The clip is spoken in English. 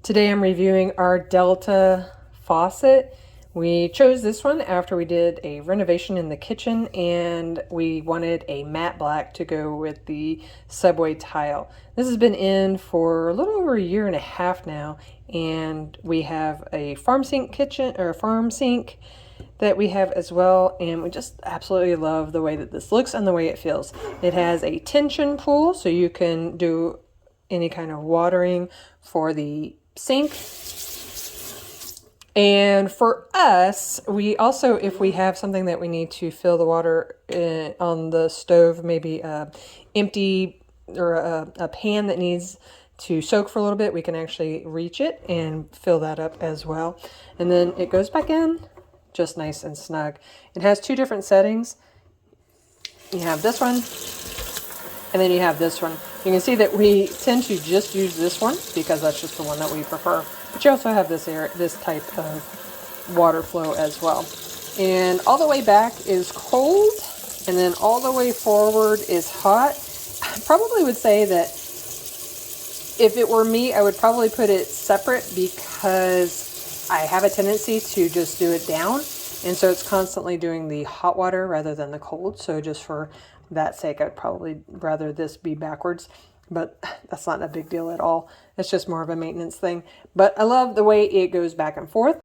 Today I'm reviewing our Delta faucet. We chose this one after we did a renovation in the kitchen and we wanted a matte black to go with the subway tile. This has been in for a little over a year and a half now, and we have a farm sink kitchen or farm sink that we have as well, and we just absolutely love the way that this looks and the way it feels. It has a tension pool so you can do any kind of watering for the sink. And for us, we also, if we have something that we need to fill the water on the stove, maybe empty or a pan that needs to soak for a little bit, we can actually reach it and fill that up as well. And then it goes back in just nice and snug. It has two different settings. You have this one, and then you have this one. You can see that we tend to just use this one because that's just the one that we prefer. But you also have this type of water flow as well. And all the way back is cold, and then all the way forward is hot. I probably would say that if it were me, I would probably put it separate because I have a tendency to just do it down. And so it's constantly doing the hot water rather than the cold. So just for that sake, I'd probably rather this be backwards, but that's not a big deal at all. It's just more of a maintenance thing. But I love the way it goes back and forth.